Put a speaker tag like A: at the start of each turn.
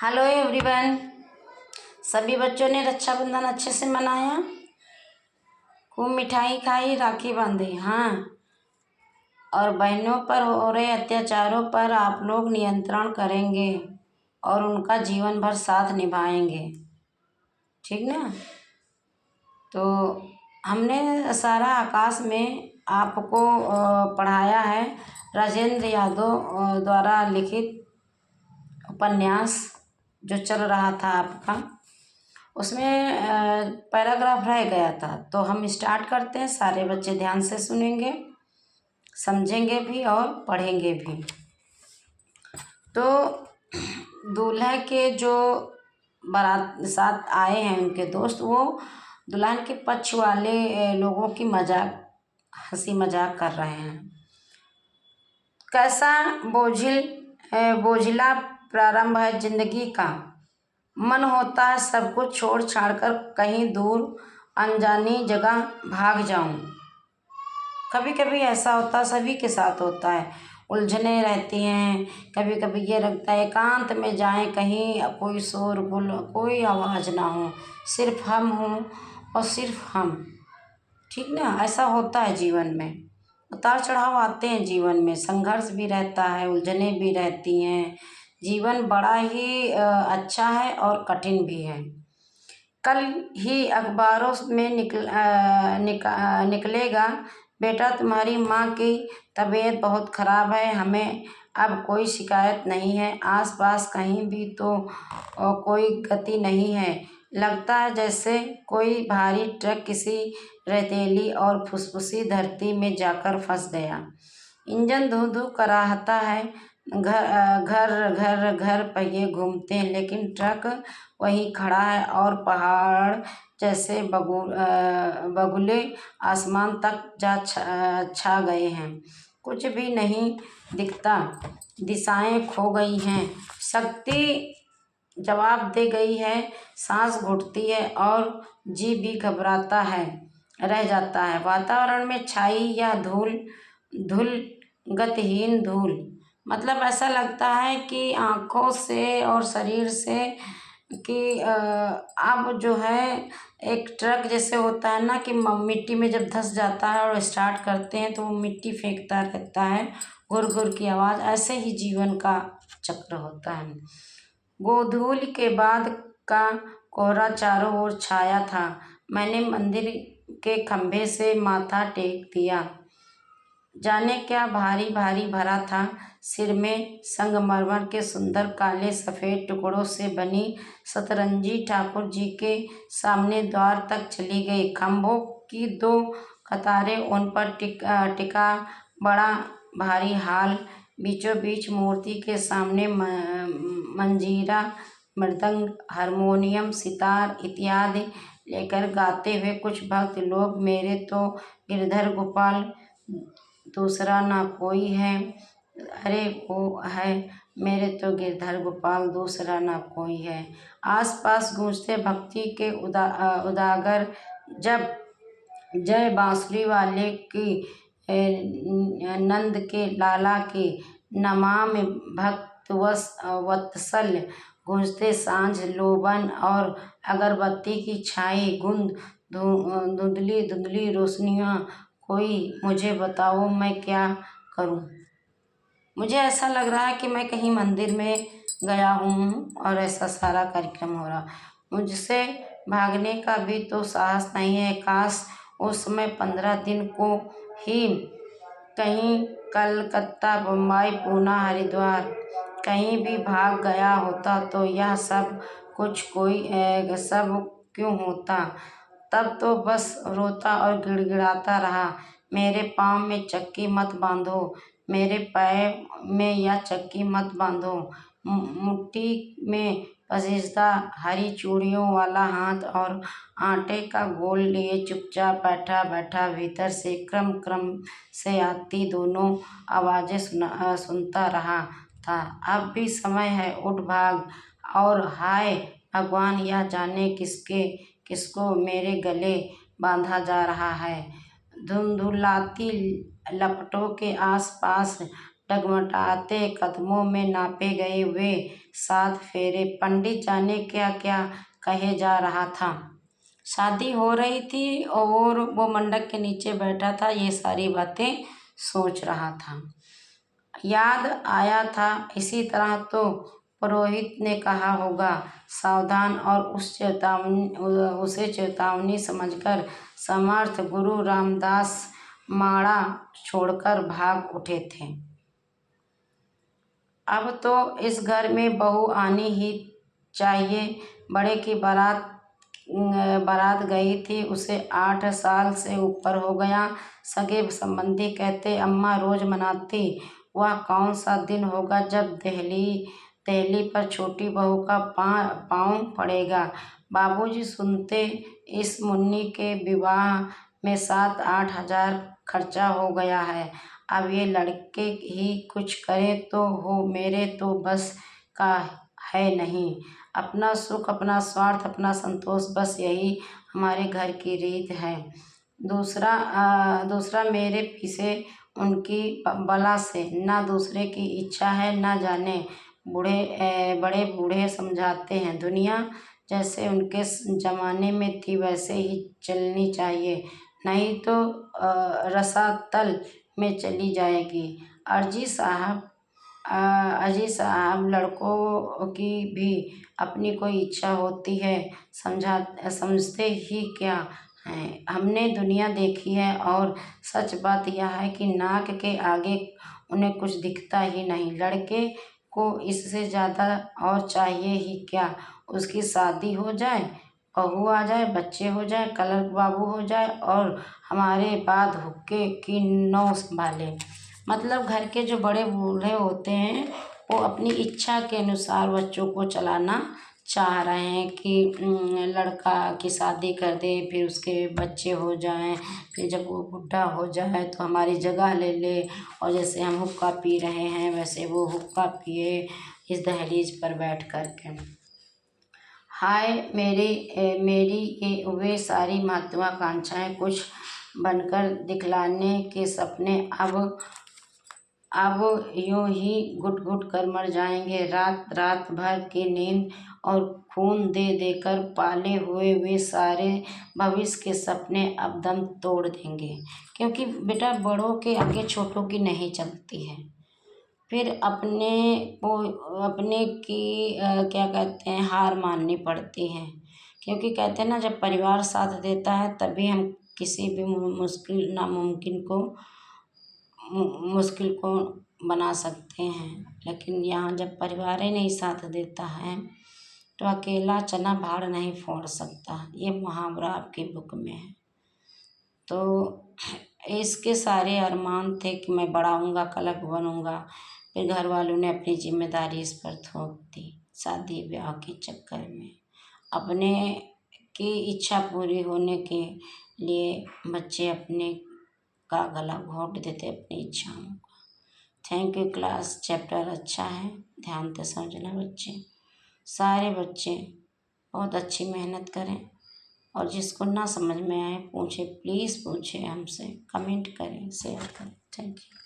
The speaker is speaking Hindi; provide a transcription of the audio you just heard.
A: Hello everyone. सभी बच्चों ने रक्षाबंधन अच्छे से मनाया, खूब मिठाई खाई, राखी बांधी। हाँ, और बहनों पर हो रहे अत्याचारों पर आप लोग नियंत्रण करेंगे और उनका जीवन भर साथ निभाएंगे, ठीक ना। तो हमने सारा आकाश में आपको पढ़ाया है राजेंद्र यादव द्वारा लिखित उपन्यास जो चल रहा था आपका, उसमें पैराग्राफ रह गया था। तो हम स्टार्ट करते हैं। सारे बच्चे ध्यान से सुनेंगे, समझेंगे भी और पढ़ेंगे भी। तो दूल्हे के जो बारात साथ आए हैं उनके दोस्त, वो दुल्हन के पक्ष वाले लोगों की मजाक, हंसी मजाक कर रहे हैं। कैसा बोझिला प्रारंभ है जिंदगी का, मन होता है सब कुछ छोड़ छाड़ कर कहीं दूर अनजानी जगह भाग जाऊं। कभी कभी ऐसा होता है, सभी के साथ होता है, उलझने रहती हैं। कभी कभी ये लगता है एकांत में जाएं, कहीं कोई शोरगुल, कोई आवाज़ ना हो, सिर्फ हम हों और सिर्फ हम, ठीक ना। ऐसा होता है जीवन में, उतार चढ़ाव आते हैं जीवन में, संघर्ष भी रहता है, उलझने भी रहती हैं। जीवन बड़ा ही अच्छा है और कठिन भी है। कल ही अखबारों में निकलेगा, बेटा तुम्हारी माँ की तबीयत बहुत खराब है, हमें अब कोई शिकायत नहीं है, आसपास कहीं भी तो कोई गति नहीं है। लगता है जैसे कोई भारी ट्रक किसी रेतीली और फुसफुसी धरती में जाकर फंस गया। इंजन धू धू कराहता है, घर घर घर घर पहिए घूमते हैं, लेकिन ट्रक वहीं खड़ा है और पहाड़ जैसे बगुले आसमान तक जा छा गए हैं। कुछ भी नहीं दिखता, दिशाएं खो गई हैं, शक्ति जवाब दे गई है, सांस घुटती है और जी भी घबराता है, रह जाता है। वातावरण में छाई या धूल धूल गतिहीन धूल, मतलब ऐसा लगता है कि आँखों से और शरीर से कि अब जो है एक ट्रक जैसे होता है ना कि मिट्टी में जब धंस जाता है और स्टार्ट करते हैं तो वो मिट्टी फेंकता रहता है, गुर गुर की आवाज़। ऐसे ही जीवन का चक्र होता है। गोधूल के बाद का कोहरा चारों ओर छाया था। मैंने मंदिर के खंभे से माथा टेक दिया। जाने क्या भारी भारी भरा था। सिर में संगमरमर के सुंदर काले सफ़ेद टुकड़ों से बनी सतरंजी ठाकुर जी के सामने द्वार तक चली गई। खंभों की दो कतारें उन पर टिका बड़ा भारी हाल, बीचों बीच मूर्ति के सामने मंजीरा, मृदंग, हारमोनियम, सितार इत्यादि लेकर गाते हुए कुछ भक्त लोग। मेरे तो गिरधर गोपाल दूसरा ना कोई है, अरे वो है, मेरे तो गिरधर गोपाल दूसरा ना कोई है। आसपास गूंजते भक्ति के उदागर, जब जय बांसुरी वाले की, नंद के लाला की, नमामि भक्त वत्सल, गूंजते सांझ लोबन और अगरबत्ती की छाई, धुंधली धुंधली रोशनियाँ। कोई मुझे बताओ मैं क्या करूं। मुझे ऐसा लग रहा है कि मैं कहीं मंदिर में गया हूँ और ऐसा सारा कार्यक्रम हो रहा। मुझसे भागने का भी तो साहस नहीं है। काश उस समय 15 दिन को ही कहीं कलकत्ता, बम्बई, पूना, हरिद्वार कहीं भी भाग गया होता तो यह सब कुछ कोई सब क्यों होता। तब तो बस रोता और गिड़गिड़ाता रहा, मेरे पाँव में चक्की मत बांधो, मेरे पैर में यह चक्की मत बांधो। मुट्ठी में पसीजदा हरी चूड़ियों वाला हाथ और आटे का गोल लिए चुपचाप बैठा बैठा भीतर से क्रम क्रम से आती दोनों आवाज़ें सुनता रहा था। अब भी समय है, उठ भाग। और हाय भगवान, यह जाने किसको मेरे गले बांधा जा रहा है। धुंधुलाती लपटों के आसपास डगमगाते कदमों में नापे गए वे 7 फेरे। पंडित जाने क्या क्या कहे जा रहा था। शादी हो रही थी और वो मंडप के नीचे बैठा था, ये सारी बातें सोच रहा था। याद आया था, इसी तरह तो पुरोहित ने कहा होगा। सावधान, और उसे चेतावनी समझकर समर्थ गुरु रामदास माड़ा छोड़कर भाग उठे थे। अब तो इस घर में बहू आनी ही चाहिए। बड़े की बारात गई थी, उसे 8 साल से ऊपर हो गया। सगे संबंधी कहते अम्मा रोज मनाती। वह कौन सा दिन होगा जब दहली पर छोटी बहू का पाँव पड़ेगा। बाबूजी सुनते इस मुन्नी के विवाह में 7-8 हजार खर्चा हो गया है। अब ये लड़के ही कुछ करे तो हो, मेरे तो बस का है नहीं। अपना सुख, अपना स्वार्थ, अपना संतोष, बस यही हमारे घर की रीत है। दूसरा मेरे पीछे उनकी बला से ना दूसरे की इच्छा है। ना जाने बड़े बूढ़े समझाते हैं दुनिया जैसे उनके जमाने में थी वैसे ही चलनी चाहिए, नहीं तो रसातल में चली जाएगी। अजी साहब, लड़कों की भी अपनी कोई इच्छा होती है, समझते ही क्या हैं। हमने दुनिया देखी है और सच बात यह है कि नाक के आगे उन्हें कुछ दिखता ही नहीं। लड़के को इससे ज़्यादा और चाहिए ही क्या। उसकी शादी हो जाए, बहू आ जाए, बच्चे हो जाए, कलर बाबू हो जाए और हमारे बाद हुक्के की नौ संभाले। मतलब घर के जो बड़े बूढ़े होते हैं वो अपनी इच्छा के अनुसार बच्चों को चलाना चाह रहे हैं कि लड़का की शादी कर दे, फिर उसके बच्चे हो जाएं, फिर जब वो बुढ़ा हो जाए तो हमारी जगह ले ले, और जैसे हम हुक्का पी रहे हैं वैसे वो हुक्का पिए इस दहलीज पर बैठ कर के। हाय मेरी ये वे सारी महत्वाकांक्षाएं, कुछ बनकर दिखलाने के सपने अब यूं ही घुट घुट कर मर जाएंगे। रात भर की नींद और खून दे देकर पाले हुए वे सारे भविष्य के सपने अब दम तोड़ देंगे। क्योंकि बेटा बड़ों के आगे छोटों की नहीं चलती है। फिर अपने की क्या कहते हैं, हार माननी पड़ती है। क्योंकि कहते हैं ना, जब परिवार साथ देता है तभी हम किसी भी मुश्किल को बना सकते हैं। लेकिन यहाँ जब परिवार ही नहीं साथ देता है तो अकेला चना भाड़ नहीं फोड़ सकता, ये मुहावरा आपकी बुक में है। तो इसके सारे अरमान थे कि मैं बड़ा होऊंगा, कलक बनूंगा। फिर घर वालों ने अपनी जिम्मेदारी इस पर थोप दी। शादी ब्याह के चक्कर में अपने की इच्छा पूरी होने के लिए बच्चे अपने का गला घोंट देते अपनी इच्छाओं का। Thank you class. चैप्टर अच्छा है, ध्यान से समझना बच्चे। सारे बच्चे बहुत अच्छी मेहनत करें, और जिसको ना समझ में आए पूछे, प्लीज़ पूछे हमसे, कमेंट करें, शेयर करें। Thank you.